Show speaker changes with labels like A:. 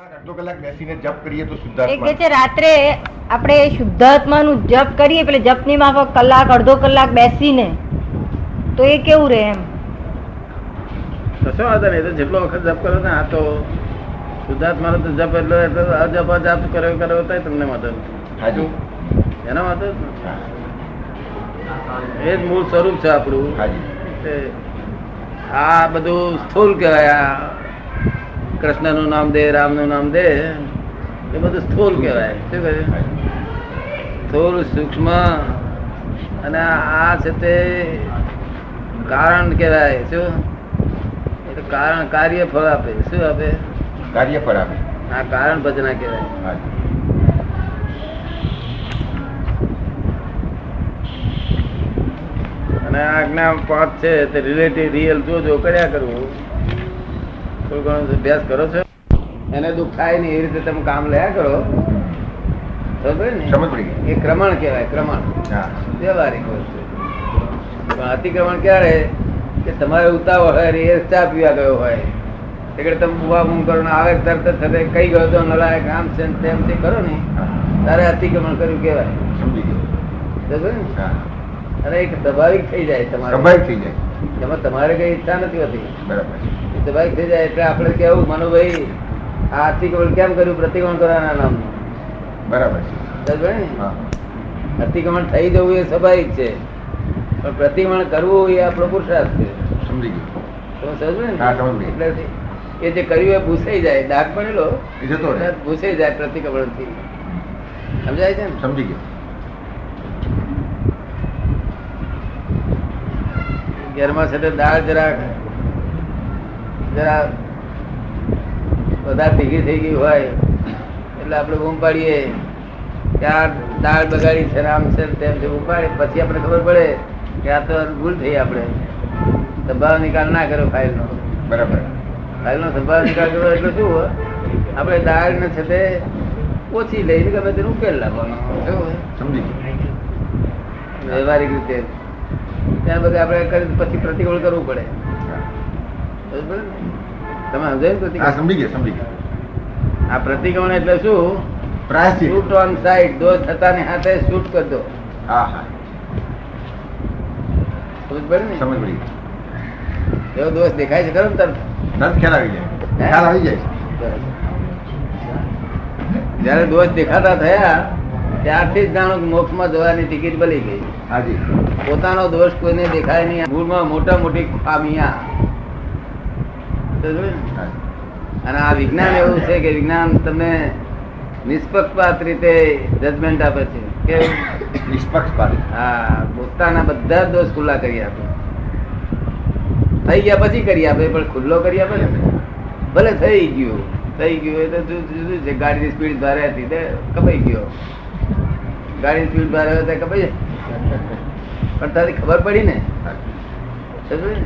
A: અડધો કલાક બેસીને જપ કરીએ તો
B: એ
A: શુદ્ધાત્મા
B: કે છે રાત્રે આપણે શુદ્ધાત્માનું જપ કરીએ એટલે જપની માફક કલાક અડધો કલાક બેસીને તો એ કેવું રહે એમ?
C: કશો વાંધો નહીં. તો જેટલો વખત જપ કરો ને, આ તો શુદ્ધાત્માનો તો જપ એટલે અજપ જાપ કર્યો તો તમને મદદ
A: હાજી
C: એના મદદ
A: હા,
C: એ જ મૂળ સ્વરૂપ છે આપણું.
A: હાજી
C: તે આ બધું સ્થૂલ કહેવાય. આ કૃષ્ણનું નામ દે, રામનું નામ દે, એ બધું સ્થૂલ કહેવાય. શું કહે? સ્થૂલ, સૂક્ષ્મ અને આ છે તે કારણ કહેવાય. શું એટલે કારણ કાર્ય ફળ આપે. શું આપે?
A: કાર્ય ફળ આપે.
C: આ કારણ ભજના કહેવાય.
A: હાજી
C: અને આજ્ઞા પાંચ છે તે રિલેટિવ રિયલ જો કર્યા કરવું. થોડું ઘણો અભ્યાસ કરો છો, એને દુઃખ થાય નહીં એ રીતે તમે કામ લયા કરો. બરોબર ને?
A: સમજ પડી ગઈ.
C: એ ક્રમણ કહેવાય. ક્રમણ
A: હા
C: વ્યવહારિક વસ્તુ. પણ અતિક્રમણ ક્યારે કે તમારે ઉતાવળ હોય, એ ચા પીવા ગયો હોય એટલે તમે બુવા બૂમ કરો ને આવે તરત જ કઈ ગયો તો નલાયક આમ છે ને તેમ છે કરો ને, તારે અતિક્રમણ કર્યું કહેવાય.
A: સમજી ગયો.
C: બરોબર ને?
A: હા
C: અને એક સ્વાભાવિક થઈ જાય તમારે.
A: સ્વાભાવિક થઈ જાય.
C: એમાં તમારે કઈ ઈચ્છા નથી હોતી.
A: બરાબર
C: સ્વાભાવિક થઈ જાય એટલે આપણે કેવું મનુભાઈ આ અતિક્રમણ કેમ કર્યું? પ્રતિક્રમણ કરવાના નામનું.
A: બરાબર છે.
C: સમજ્યો ને?
A: હા
C: અતિક્રમણ થઈ જવું એ સ્વાભાવિક છે, પણ પ્રતિક્રમણ કરવું એ આપણો પુરુષાર્થ છે.
A: સમજી ગયો.
C: તમે સમજો ને?
A: હા, સમજ ગઈ.
C: એટલે એ જે કર્યું એ ભૂસાઈ જાય. દાગ પડેલો
A: એ જતો રહે.
C: ભૂસાઈ જાય પ્રતિક્રમણ થી. સમજાય છે ને?
A: સમજી ગયો.
C: ઘરમાં છે તે દાળ જરા વધારે ભેગી થઈ ગઈ હોય એટલે આપણે બૂમ પાડીએ કે આ દાળ બગાડી છે, આમ છે તેમ છે. બૂમ પાડીએ પછી આપણે ખબર પડે કે આ તો ભૂલ થઈ. આપણે સંભાવ નિકાલ ના કર્યો ફાઇલનો.
A: બરાબર
C: ફાઇલનો સંભાવ નિકાલ કર્યો એટલે શું હોય? આપણે દાળ ને છે તે ઓછી લઈને ગમે તેનો ઉકેલ લાવવાનો. શું હોય?
A: સમજી ગયો.
C: વ્યવહારિક રીતે ત્યાં બધે આપણે પછી પ્રતિકૂળ કરવું પડે.
A: હા.
C: બરોબર ને? તમે સમજાય ને
A: હા
C: પ્રતિક્રમણ?
A: સમજી ગયા. સમજી ગયા.
C: આ પ્રતિક્રમણ એટલે શું?
A: પ્રાયશ્ચિત.
C: Shoot on sight. દોષ થતાની હાથે શૂટ કરી દો.
A: હા હા
C: સમજ પડે ને?
A: સમજ પડી.
C: એવો દોષ દેખાય છે ખરો ને તરત?
A: તરત ખ્યાલ આવી જાય. ખ્યાલ આવી જાય.
C: જયારે દોષ દેખાતા થયા ત્યારથી જ જાણો કે મોક્ષમાં જવાની ટિકિટ બની ગઈ.
A: હાજી
C: પોતાનો દોષ કોઈને દેખાય નહીં. ભૂલમાં મોટા મોટી ખામિયા. સમજ ને?
A: હાજી.
C: અને આ વિજ્ઞાન એવું છે કે વિજ્ઞાન તમને નિષ્પક્ષપાત રીતે જજમેન્ટ આપે છે. કેવું?
A: નિષ્પક્ષપાત.
C: હા, પોતાના બધા દોષ ખુલ્લા કરી આપે. થઈ ગયા પછી કરી આપે, પણ ખુલ્લો કરી આપે ને. ભલે થઈ ગયું એ તો જુદું છે. ગાડીની સ્પીડ ભારે હતી તે કપાઈ ગયો. ગાડીની સ્પીડ ભારે હતી કપાઈ જાય. પણ તારી ખબર પડી ને. સમજ્યો ને?